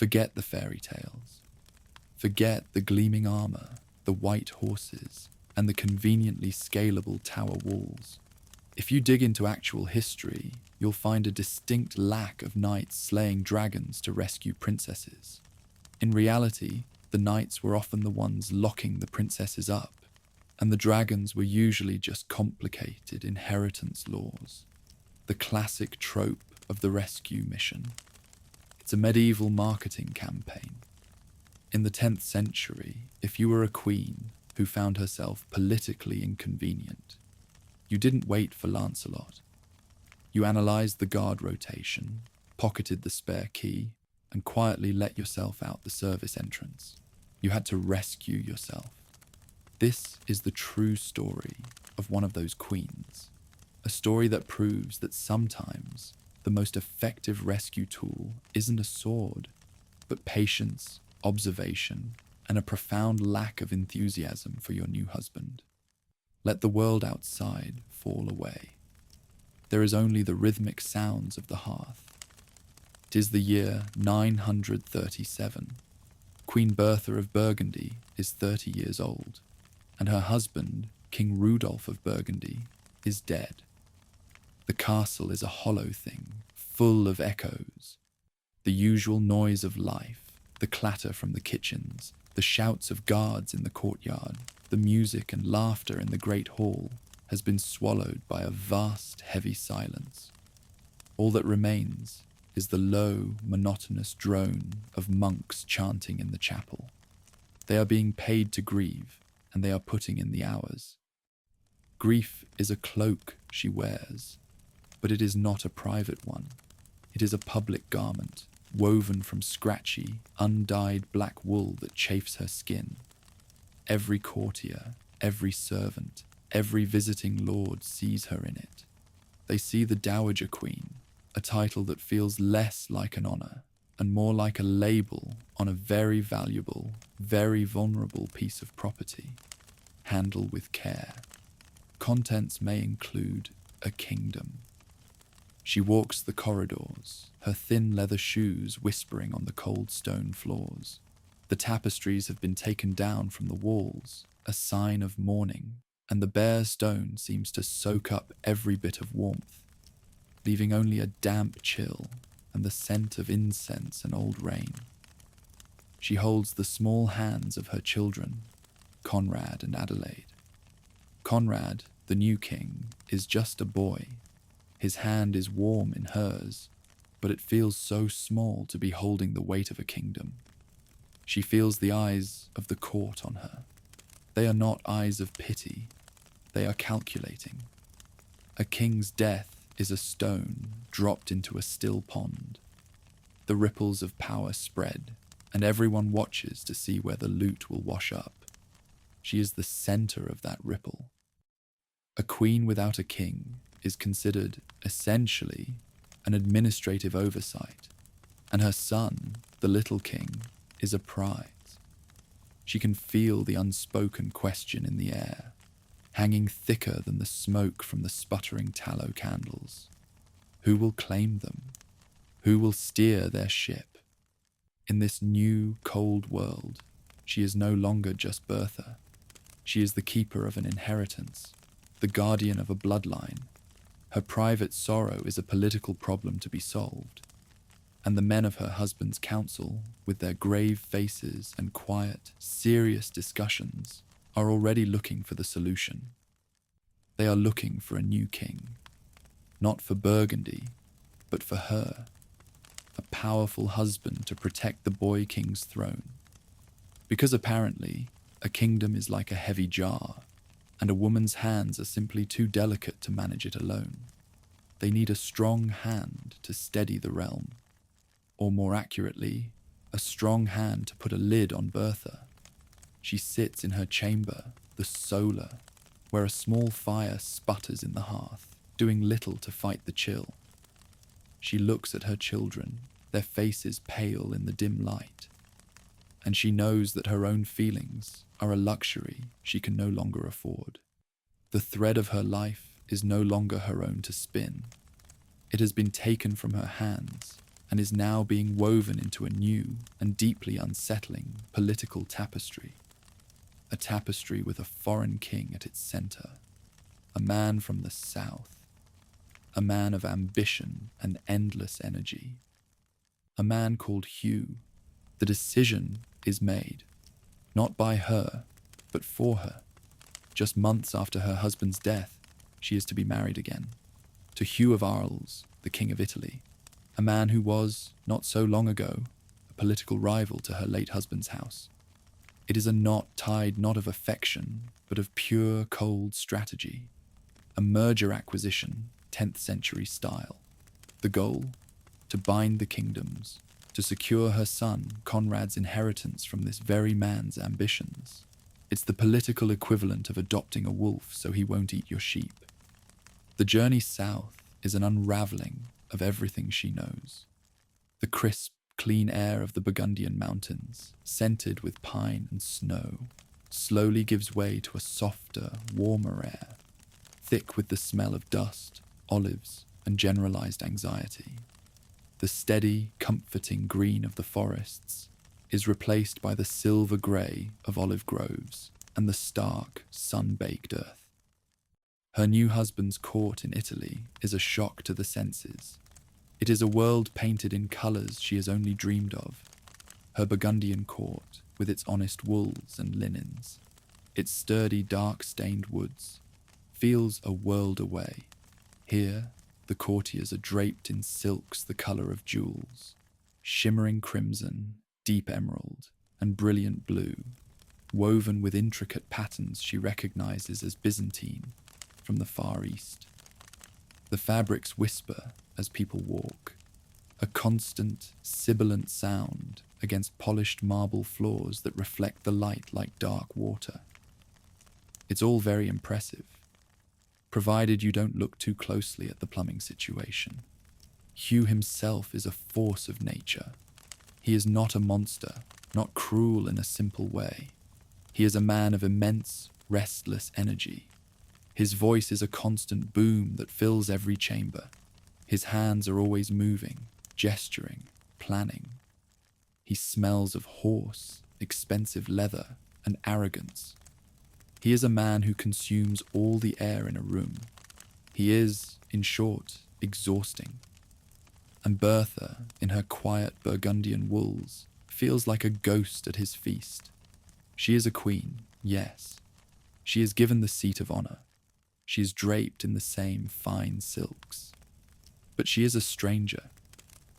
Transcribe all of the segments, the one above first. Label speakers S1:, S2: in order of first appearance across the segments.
S1: Forget the fairy tales. Forget the gleaming armor, the white horses, and the conveniently scalable tower walls. If you dig into actual history, you'll find a distinct lack of knights slaying dragons to rescue princesses. In reality, the knights were often the ones locking the princesses up, and the dragons were usually just complicated inheritance laws. The classic trope of the rescue mission. It's a medieval marketing campaign. In the 10th century, if you were a queen who found herself politically inconvenient, you didn't wait for Lancelot. You analysed the guard rotation, pocketed the spare key, and quietly let yourself out the service entrance. You had to rescue yourself. This is the true story of one of those queens. A story that proves that sometimes the most effective rescue tool isn't a sword, but patience, observation, and a profound lack of enthusiasm for your new husband. Let the world outside fall away. There is only the rhythmic sounds of the hearth. 'Tis the year 937. Queen Bertha of Burgundy is 30 years old, and her husband, King Rudolph of Burgundy, is dead. The castle is a hollow thing, full of echoes. The usual noise of life, the clatter from the kitchens, the shouts of guards in the courtyard, the music and laughter in the great hall has been swallowed by a vast, heavy silence. All that remains is the low, monotonous drone of monks chanting in the chapel. They are being paid to grieve, and they are putting in the hours. Grief is a cloak she wears, but it is not a private one. It is a public garment, woven from scratchy, undyed black wool that chafes her skin. Every courtier, every servant, every visiting lord sees her in it. They see the Dowager Queen, a title that feels less like an honor and more like a label on a very valuable, very vulnerable piece of property. Handle with care. Contents may include a kingdom. She walks the corridors, her thin leather shoes whispering on the cold stone floors. The tapestries have been taken down from the walls, a sign of mourning, and the bare stone seems to soak up every bit of warmth, leaving only a damp chill and the scent of incense and old rain. She holds the small hands of her children, Conrad and Adelaide. Conrad, the new king, is just a boy. His hand is warm in hers, but it feels so small to be holding the weight of a kingdom. She feels the eyes of the court on her. They are not eyes of pity, they are calculating. A king's death is a stone dropped into a still pond. The ripples of power spread, and everyone watches to see where the loot will wash up. She is the center of that ripple. A queen without a king is considered, essentially, an administrative oversight, and her son, the little king, is a prize. She can feel the unspoken question in the air, hanging thicker than the smoke from the sputtering tallow candles. Who will claim them? Who will steer their ship? In this new, cold world, she is no longer just Bertha. She is the keeper of an inheritance, the guardian of a bloodline. Her private sorrow is a political problem to be solved, and the men of her husband's council, with their grave faces and quiet, serious discussions, are already looking for the solution. They are looking for a new king, not for Burgundy, but for her, a powerful husband to protect the boy king's throne. Because apparently, a kingdom is like a heavy jar, and a woman's hands are simply too delicate to manage it alone. They need a strong hand to steady the realm, or more accurately, a strong hand to put a lid on Bertha. She sits in her chamber, the solar, where a small fire sputters in the hearth, doing little to fight the chill. She looks at her children, their faces pale in the dim light, and she knows that her own feelings are a luxury she can no longer afford. The thread of her life is no longer her own to spin. It has been taken from her hands, and is now being woven into a new and deeply unsettling political tapestry. A tapestry with a foreign king at its center, a man from the south, a man of ambition and endless energy, a man called Hugh. The decision is made, not by her, but for her. Just months after her husband's death, she is to be married again, to Hugh of Arles, the King of Italy, a man who was, not so long ago, a political rival to her late husband's house. It is a knot tied not of affection, but of pure, cold strategy, a merger-acquisition, 10th century style. The goal? To bind the kingdoms, to secure her son Conrad's inheritance from this very man's ambitions. It's the political equivalent of adopting a wolf so he won't eat your sheep. The journey south is an unraveling of everything she knows. The crisp, clean air of the Burgundian mountains, scented with pine and snow, slowly gives way to a softer, warmer air, thick with the smell of dust, olives, and generalized anxiety. The steady, comforting green of the forests is replaced by the silver grey of olive groves and the stark, sun-baked earth. Her new husband's court in Italy is a shock to the senses. It is a world painted in colours she has only dreamed of. Her Burgundian court, with its honest wools and linens, its sturdy, dark-stained woods, feels a world away. Here, the courtiers are draped in silks the colour of jewels, shimmering crimson, deep emerald, and brilliant blue, woven with intricate patterns she recognizes as Byzantine from the Far East. The fabrics whisper as people walk, a constant, sibilant sound against polished marble floors that reflect the light like dark water. It's all very impressive, provided you don't look too closely at the plumbing situation. Hugh himself is a force of nature. He is not a monster, not cruel in a simple way. He is a man of immense, restless energy. His voice is a constant boom that fills every chamber. His hands are always moving, gesturing, planning. He smells of horse, expensive leather, and arrogance. He is a man who consumes all the air in a room. He is, in short, exhausting. And Bertha, in her quiet Burgundian wools, feels like a ghost at his feast. She is a queen, yes. She is given the seat of honor. She is draped in the same fine silks. But she is a stranger.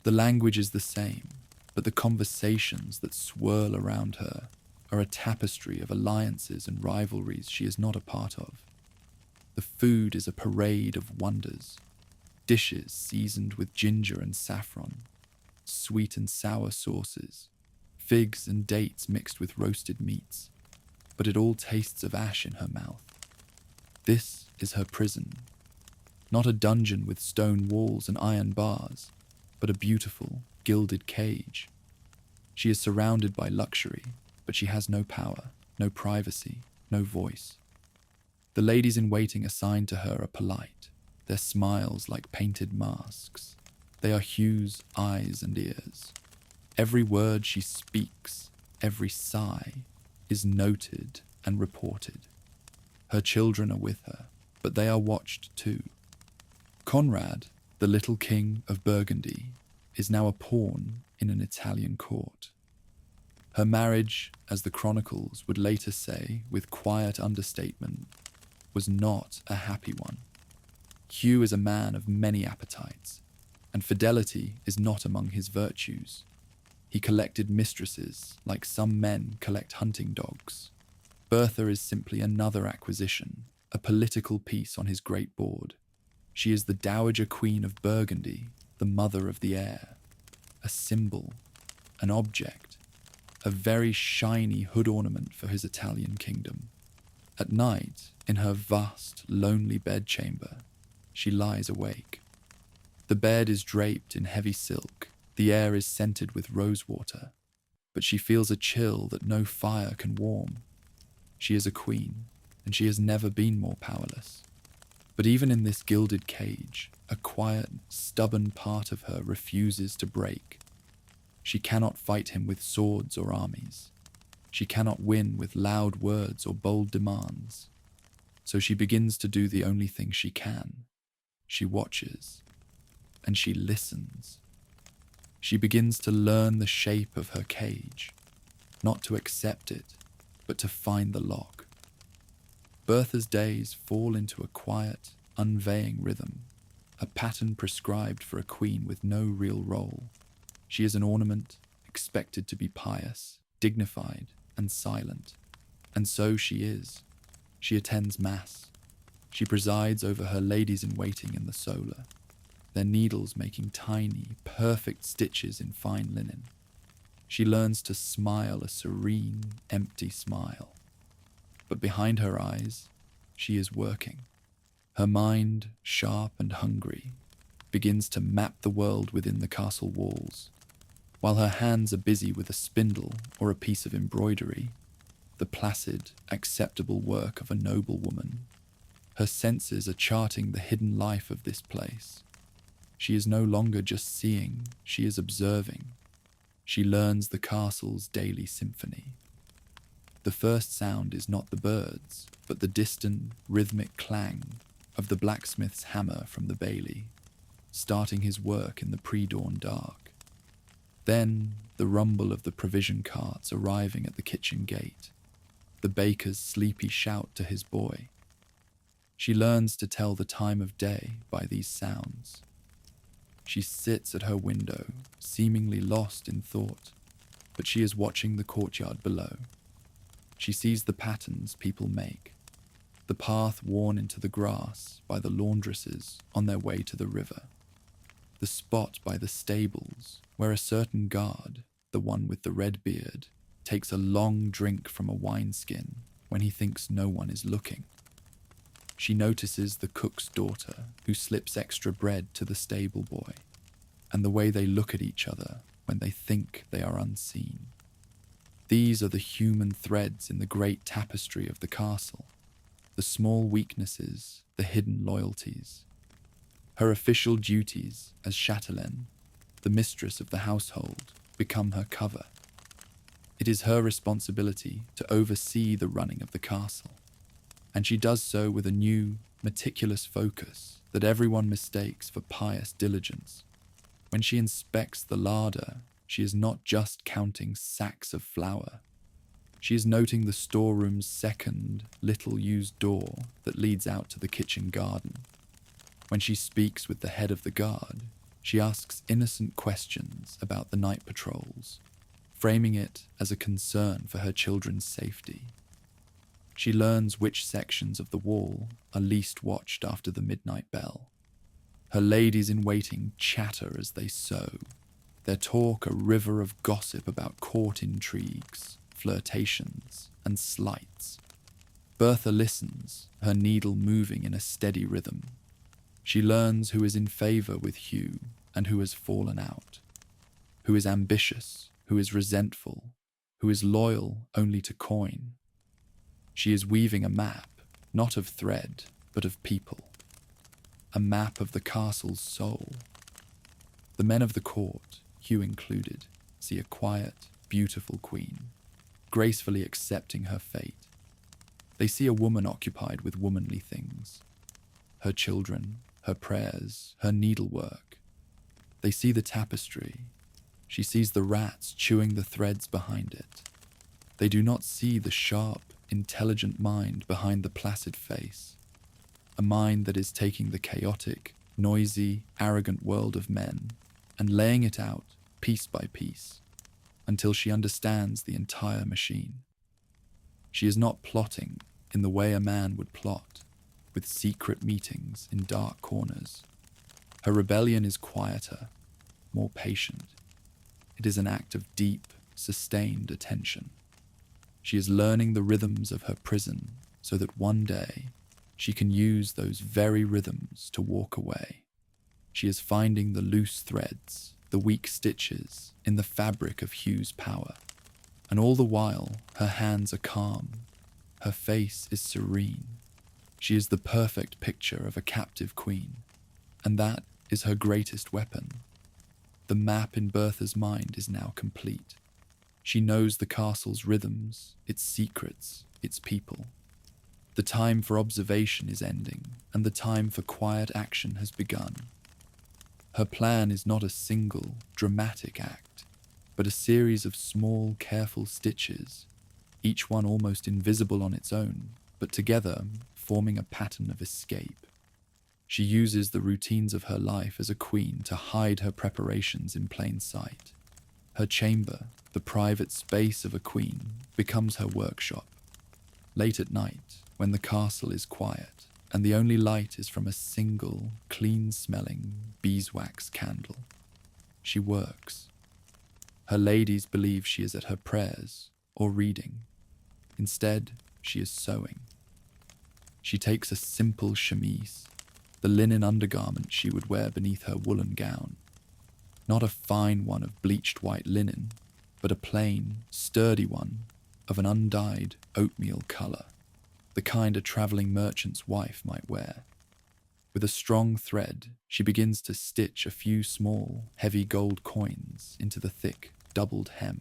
S1: The language is the same, but the conversations that swirl around her are a tapestry of alliances and rivalries she is not a part of. The food is a parade of wonders. Dishes seasoned with ginger and saffron, sweet and sour sauces, figs and dates mixed with roasted meats, but it all tastes of ash in her mouth. This is her prison, not a dungeon with stone walls and iron bars, but a beautiful, gilded cage. She is surrounded by luxury, but she has no power, no privacy, no voice. The ladies in waiting assigned to her are polite, their smiles like painted masks. They are Hugh's eyes and ears. Every word she speaks, every sigh, is noted and reported. Her children are with her, but they are watched too. Conrad, the little king of Burgundy, is now a pawn in an Italian court. Her marriage, as the chronicles would later say with quiet understatement, was not a happy one. Hugh is a man of many appetites, and fidelity is not among his virtues. He collected mistresses like some men collect hunting dogs. Bertha is simply another acquisition, a political piece on his great board. She is the Dowager Queen of Burgundy, the mother of the heir, a symbol, an object, a very shiny hood ornament for his Italian kingdom. At night, in her vast, lonely bedchamber, she lies awake. The bed is draped in heavy silk, the air is scented with rosewater, but she feels a chill that no fire can warm. She is a queen, and she has never been more powerless. But even in this gilded cage, a quiet, stubborn part of her refuses to break. She cannot fight him with swords or armies. She cannot win with loud words or bold demands. So she begins to do the only thing she can. She watches, and she listens. She begins to learn the shape of her cage, not to accept it, but to find the lock. Bertha's days fall into a quiet, unvarying rhythm, a pattern prescribed for a queen with no real role. She is an ornament, expected to be pious, dignified, and silent. And so she is. She attends mass. She presides over her ladies-in-waiting in the solar, their needles making tiny, perfect stitches in fine linen. She learns to smile a serene, empty smile. But behind her eyes, she is working. Her mind, sharp and hungry, begins to map the world within the castle walls. While her hands are busy with a spindle or a piece of embroidery, the placid, acceptable work of a noble woman, her senses are charting the hidden life of this place. She is no longer just seeing, she is observing. She learns the castle's daily symphony. The first sound is not the birds, but the distant, rhythmic clang of the blacksmith's hammer from the bailey, starting his work in the pre-dawn dark. Then the rumble of the provision carts arriving at the kitchen gate, the baker's sleepy shout to his boy. She learns to tell the time of day by these sounds. She sits at her window, seemingly lost in thought, but she is watching the courtyard below. She sees the patterns people make, the path worn into the grass by the laundresses on their way to the river, the spot by the stables where a certain guard, the one with the red beard, takes a long drink from a wineskin when he thinks no one is looking. She notices the cook's daughter who slips extra bread to the stable boy, and the way they look at each other when they think they are unseen. These are the human threads in the great tapestry of the castle, the small weaknesses, the hidden loyalties. Her official duties as chatelaine, the mistress of the household, become her cover. It is her responsibility to oversee the running of the castle, and she does so with a new, meticulous focus that everyone mistakes for pious diligence. When she inspects the larder, she is not just counting sacks of flour. She is noting the storeroom's second, little-used door that leads out to the kitchen garden. When she speaks with the head of the guard, she asks innocent questions about the night patrols, framing it as a concern for her children's safety. She learns which sections of the wall are least watched after the midnight bell. Her ladies-in-waiting chatter as they sew, their talk a river of gossip about court intrigues, flirtations, and slights. Bertha listens, her needle moving in a steady rhythm. She learns who is in favour with Hugh and who has fallen out, who is ambitious, who is resentful, who is loyal only to coin. She is weaving a map, not of thread, but of people. A map of the castle's soul. The men of the court, Hugh included, see a quiet, beautiful queen, gracefully accepting her fate. They see a woman occupied with womanly things. Her children, her prayers, her needlework. They see the tapestry. She sees the rats chewing the threads behind it. They do not see the sharp, intelligent mind behind the placid face. A mind that is taking the chaotic, noisy, arrogant world of men and laying it out piece by piece until she understands the entire machine. She is not plotting in the way a man would plot, with secret meetings in dark corners. Her rebellion is quieter, more patient. It is an act of deep, sustained attention. She is learning the rhythms of her prison so that one day she can use those very rhythms to walk away. She is finding the loose threads, the weak stitches in the fabric of Hugh's power. And all the while, her hands are calm. Her face is serene. She is the perfect picture of a captive queen, and that is her greatest weapon. The map in Bertha's mind is now complete. She knows the castle's rhythms, its secrets, its people. The time for observation is ending, and the time for quiet action has begun. Her plan is not a single, dramatic act, but a series of small, careful stitches, each one almost invisible on its own, but together forming a pattern of escape. She uses the routines of her life as a queen to hide her preparations in plain sight. Her chamber, the private space of a queen, becomes her workshop. Late at night, when the castle is quiet, and the only light is from a single, clean-smelling beeswax candle, she works. Her ladies believe she is at her prayers or reading. Instead, she is sewing. She takes a simple chemise, the linen undergarment she would wear beneath her woolen gown. Not a fine one of bleached white linen, but a plain, sturdy one of an undyed oatmeal colour, the kind a travelling merchant's wife might wear. With a strong thread, she begins to stitch a few small, heavy gold coins into the thick, doubled hem.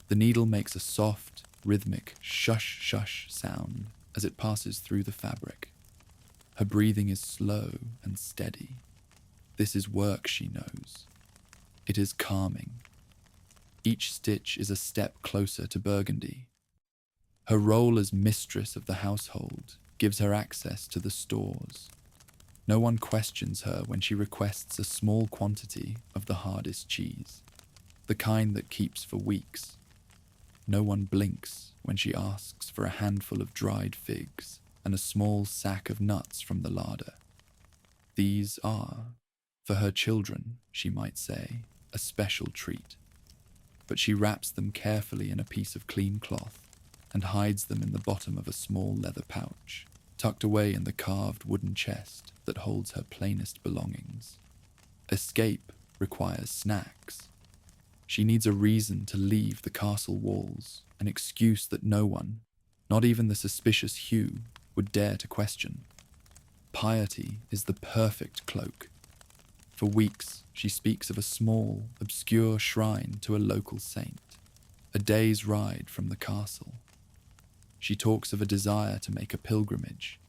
S1: The needle makes a soft, rhythmic shush-shush sound as it passes through the fabric. Her breathing is slow and steady. This is work she knows. It is calming. Each stitch is a step closer to Burgundy. Her role as mistress of the household gives her access to the stores. No one questions her when she requests a small quantity of the hardest cheese, the kind that keeps for weeks. No one blinks when she asks for a handful of dried figs and a small sack of nuts from the larder. These are, for her children, she might say, a special treat. But she wraps them carefully in a piece of clean cloth and hides them in the bottom of a small leather pouch, tucked away in the carved wooden chest that holds her plainest belongings. Escape requires snacks. She needs a reason to leave the castle walls, an excuse that no one, not even the suspicious Hugh, would dare to question. Piety is the perfect cloak. For weeks, she speaks of a small, obscure shrine to a local saint, a day's ride from the castle. She talks of a desire to make a pilgrimage,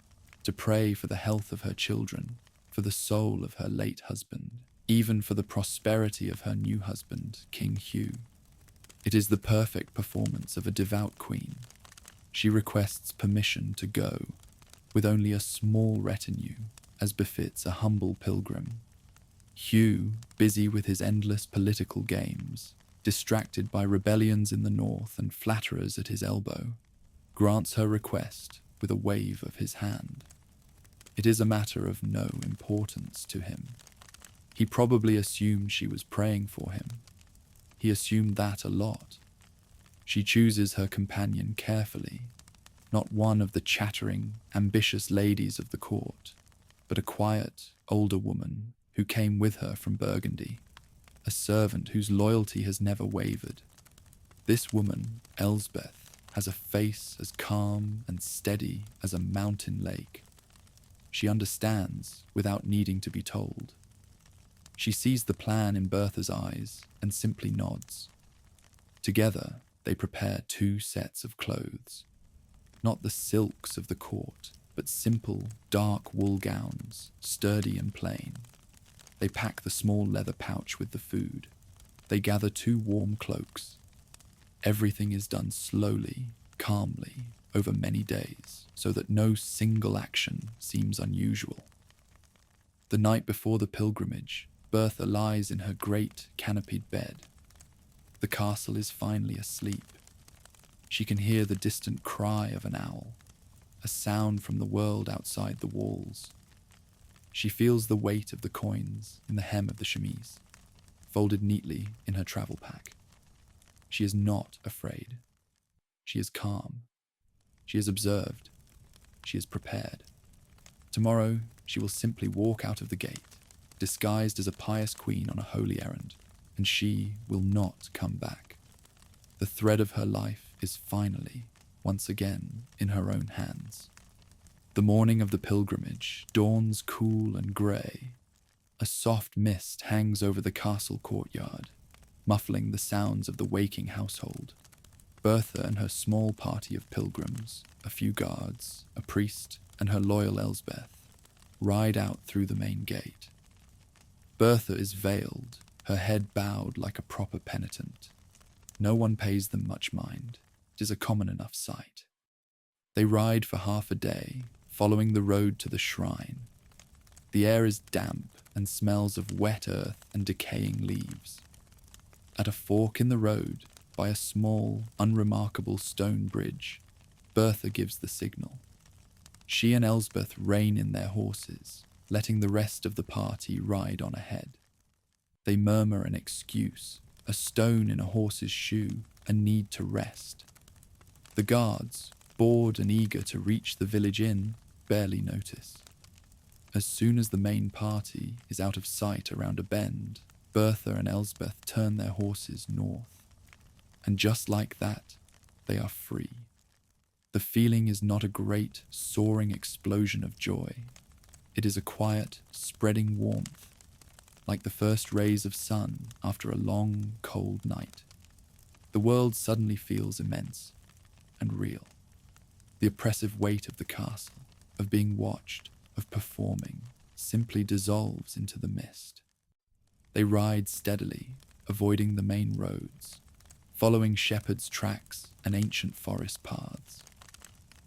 S1: to pray for the health of her children, for the soul of her late husband, even for the prosperity of her new husband, King Hugh. It is the perfect performance of a devout queen. She requests permission to go, with only a small retinue, as befits a humble pilgrim. Hugh, busy with his endless political games, distracted by rebellions in the north and flatterers at his elbow, grants her request with a wave of his hand. It is a matter of no importance to him. He probably assumed she was praying for him. He assumed that a lot. She chooses her companion carefully, not one of the chattering, ambitious ladies of the court, but a quiet, older woman who came with her from Burgundy, a servant whose loyalty has never wavered. This woman, Elsbeth, has a face as calm and steady as a mountain lake. She understands without needing to be told. She sees the plan in Bertha's eyes and simply nods. Together, they prepare 2 sets of clothes. Not the silks of the court, but simple, dark wool gowns, sturdy and plain. They pack the small leather pouch with the food. They gather 2 warm cloaks. Everything is done slowly, calmly, over many days, so that no single action seems unusual. The night before the pilgrimage, Bertha lies in her great canopied bed. The castle is finally asleep. She can hear the distant cry of an owl, a sound from the world outside the walls. She feels the weight of the coins in the hem of the chemise, folded neatly in her travel pack. She is not afraid. She is calm. She is observed. She is prepared. Tomorrow, she will simply walk out of the gate, disguised as a pious queen on a holy errand, and she will not come back. The thread of her life is finally, once again, in her own hands. The morning of the pilgrimage dawns cool and grey. A soft mist hangs over the castle courtyard, muffling the sounds of the waking household. Bertha and her small party of pilgrims, a few guards, a priest, and her loyal Elsbeth, ride out through the main gate. Bertha is veiled, her head bowed like a proper penitent. No one pays them much mind. It is a common enough sight. They ride for half a day, following the road to the shrine. The air is damp and smells of wet earth and decaying leaves. At a fork in the road, by a small, unremarkable stone bridge, Bertha gives the signal. She and Elsbeth rein in their horses, letting the rest of the party ride on ahead. They murmur an excuse, a stone in a horse's shoe, a need to rest. The guards, bored and eager to reach the village inn, barely notice. As soon as the main party is out of sight around a bend, Bertha and Elsbeth turn their horses north. And just like that, they are free. The feeling is not a great, soaring explosion of joy. It is a quiet, spreading warmth, like the first rays of sun after a long, cold night. The world suddenly feels immense and real. The oppressive weight of the castle, of being watched, of performing, simply dissolves into the mist. They ride steadily, avoiding the main roads, following shepherds' tracks and ancient forest paths.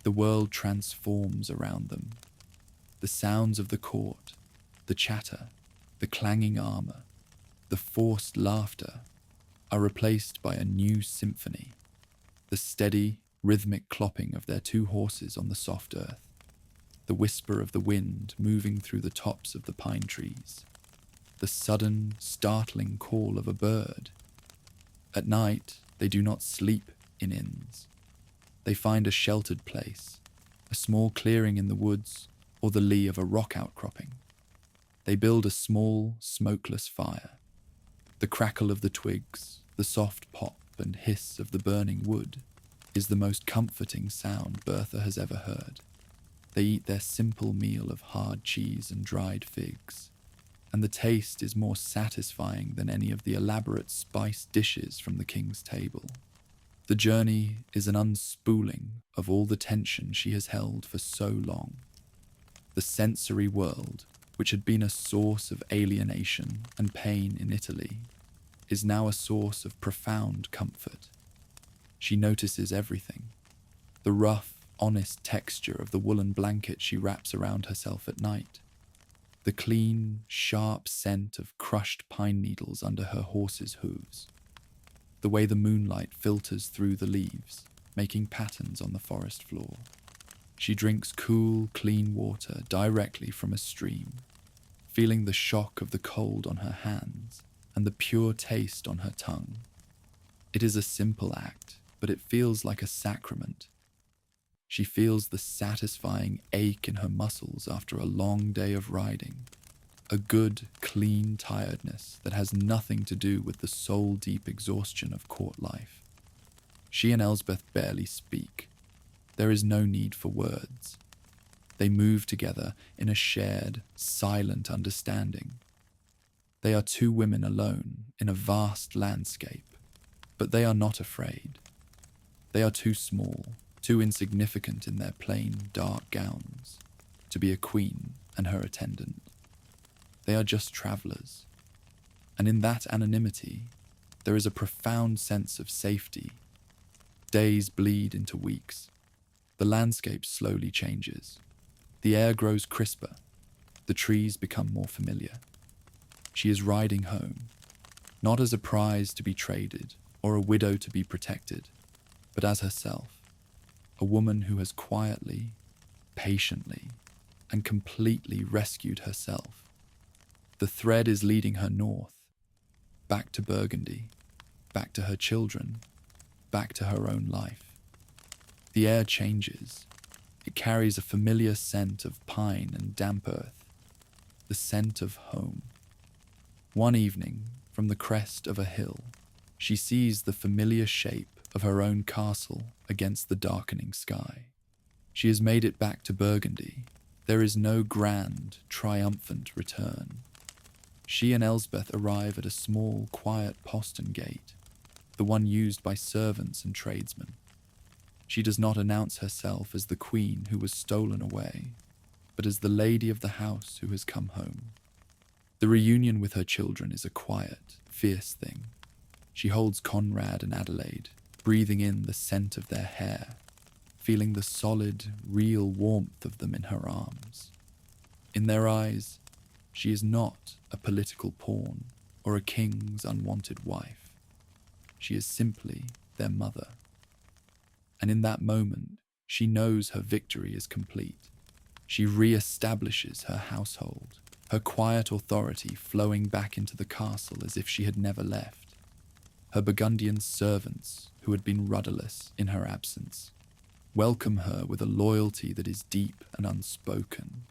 S1: The world transforms around them. The sounds of the court, the chatter, the clanging armor, the forced laughter are replaced by a new symphony, the steady, rhythmic clopping of their two horses on the soft earth, the whisper of the wind moving through the tops of the pine trees, the sudden, startling call of a bird. At night, they do not sleep in inns. They find a sheltered place, a small clearing in the woods or the lee of a rock outcropping. They build a small, smokeless fire. The crackle of the twigs, the soft pop and hiss of the burning wood is the most comforting sound Bertha has ever heard. They eat their simple meal of hard cheese and dried figs, and the taste is more satisfying than any of the elaborate spiced dishes from the king's table. The journey is an unspooling of all the tension she has held for so long. The sensory world, which had been a source of alienation and pain in Italy, is now a source of profound comfort. She notices everything: the rough, honest texture of the woolen blanket she wraps around herself at night, the clean, sharp scent of crushed pine needles under her horse's hooves, the way the moonlight filters through the leaves, making patterns on the forest floor. She drinks cool, clean water directly from a stream, feeling the shock of the cold on her hands and the pure taste on her tongue. It is a simple act, but it feels like a sacrament. She feels the satisfying ache in her muscles after a long day of riding, a good, clean tiredness that has nothing to do with the soul-deep exhaustion of court life. She and Elsbeth barely speak. There is no need for words. They move together in a shared, silent understanding. They are two women alone in a vast landscape, but they are not afraid. They are too small, too insignificant in their plain, dark gowns, to be a queen and her attendant. They are just travelers, and in that anonymity, there is a profound sense of safety. Days bleed into weeks. The landscape slowly changes. The air grows crisper. The trees become more familiar. She is riding home, not as a prize to be traded or a widow to be protected, but as herself, a woman who has quietly, patiently, and completely rescued herself. The thread is leading her north, back to Burgundy, back to her children, back to her own life. The air changes. It carries a familiar scent of pine and damp earth, the scent of home. One evening, from the crest of a hill, she sees the familiar shape of her own castle against the darkening sky. She has made it back to Burgundy. There is no grand, triumphant return. She and Elsbeth arrive at a small, quiet postern gate, the one used by servants and tradesmen. She does not announce herself as the queen who was stolen away, but as the lady of the house who has come home. The reunion with her children is a quiet, fierce thing. She holds Conrad and Adelaide, breathing in the scent of their hair, feeling the solid, real warmth of them in her arms. In their eyes, she is not a political pawn or a king's unwanted wife. She is simply their mother. And in that moment, she knows her victory is complete. She re-establishes her household, her quiet authority flowing back into the castle as if she had never left. Her Burgundian servants, who had been rudderless in her absence, welcome her with a loyalty that is deep and unspoken.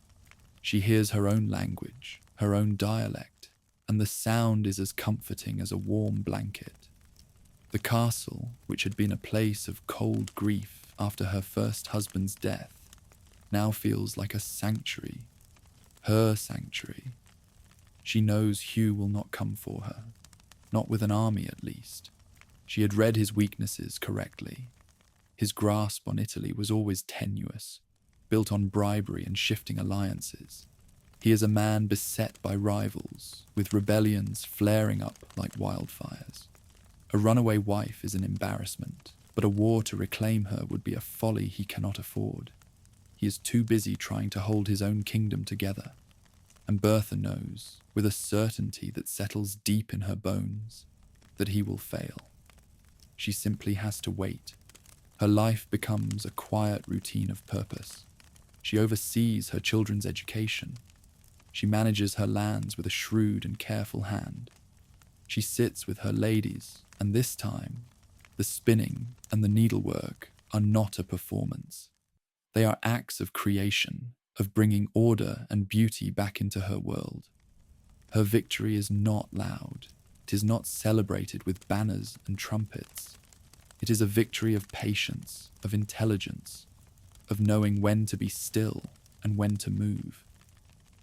S1: She hears her own language, her own dialect, and the sound is as comforting as a warm blanket. The castle, which had been a place of cold grief after her first husband's death, now feels like a sanctuary, her sanctuary. She knows Hugh will not come for her, not with an army at least. She had read his weaknesses correctly. His grasp on Italy was always tenuous, built on bribery and shifting alliances. He is a man beset by rivals, with rebellions flaring up like wildfires. A runaway wife is an embarrassment, but a war to reclaim her would be a folly he cannot afford. He is too busy trying to hold his own kingdom together, and Bertha knows, with a certainty that settles deep in her bones, that he will fail. She simply has to wait. Her life becomes a quiet routine of purpose. She oversees her children's education. She manages her lands with a shrewd and careful hand. She sits with her ladies, and this time, the spinning and the needlework are not a performance. They are acts of creation, of bringing order and beauty back into her world. Her victory is not loud. It is not celebrated with banners and trumpets. It is a victory of patience, of intelligence, of knowing when to be still and when to move.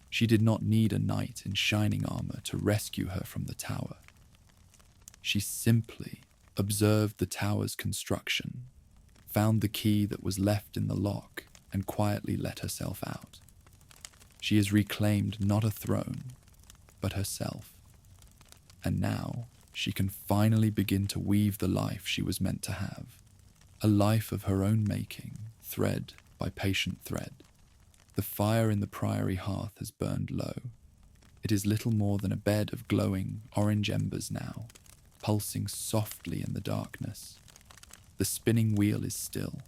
S1: She did not need a knight in shining armor to rescue her from the tower. She simply observed the tower's construction, found the key that was left in the lock, and quietly let herself out. She has reclaimed not a throne, but herself. And now she can finally begin to weave the life she was meant to have, a life of her own making, thread by patient thread. The fire in the priory hearth has burned low. It is little more than a bed of glowing orange embers now, pulsing softly in the darkness. The spinning wheel is still.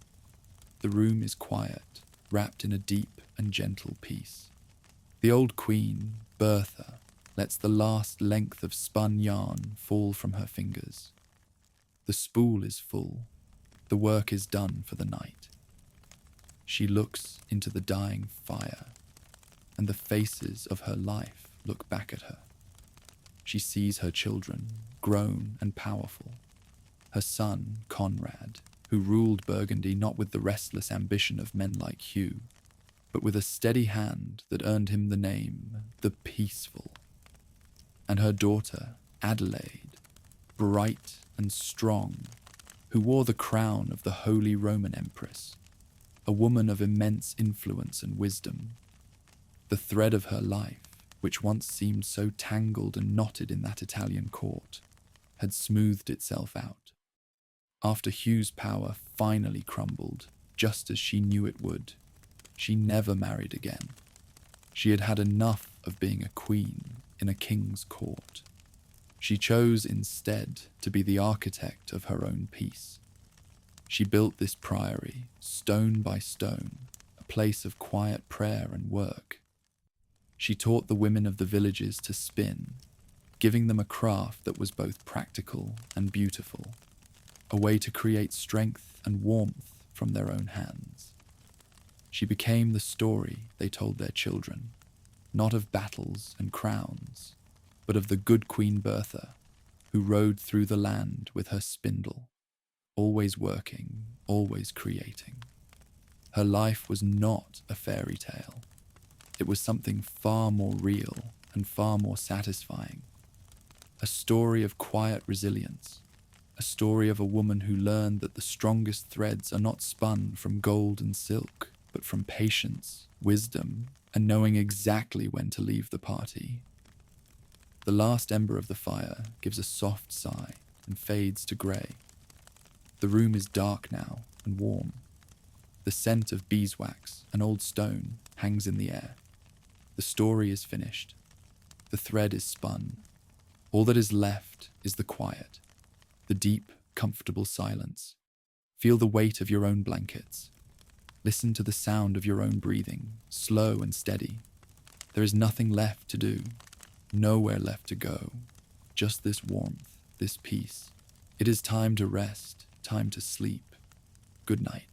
S1: The room is quiet, wrapped in a deep and gentle peace. The old queen, Bertha, lets the last length of spun yarn fall from her fingers. The spool is full. The work is done for the night. She looks into the dying fire, and the faces of her life look back at her. She sees her children, grown and powerful. Her son, Conrad, who ruled Burgundy not with the restless ambition of men like Hugh, but with a steady hand that earned him the name, the Peaceful. And her daughter, Adelaide, bright and strong, who wore the crown of the Holy Roman Empress, a woman of immense influence and wisdom. The thread of her life, which once seemed so tangled and knotted in that Italian court, had smoothed itself out. After Hugh's power finally crumbled, just as she knew it would, she never married again. She had had enough of being a queen in a king's court. She chose instead to be the architect of her own peace. She built this priory, stone by stone, a place of quiet prayer and work. She taught the women of the villages to spin, giving them a craft that was both practical and beautiful, a way to create strength and warmth from their own hands. She became the story they told their children, not of battles and crowns, but of the good Queen Bertha, who rode through the land with her spindle, always working, always creating. Her life was not a fairy tale. It was something far more real and far more satisfying. A story of quiet resilience. A story of a woman who learned that the strongest threads are not spun from gold and silk, but from patience, wisdom, and knowing exactly when to leave the party. The last ember of the fire gives a soft sigh and fades to grey. The room is dark now and warm. The scent of beeswax and old stone hangs in the air. The story is finished. The thread is spun. All that is left is the quiet, the deep, comfortable silence. Feel the weight of your own blankets. Listen to the sound of your own breathing, slow and steady. There is nothing left to do, nowhere left to go. Just this warmth, this peace. It is time to rest, time to sleep. Good night.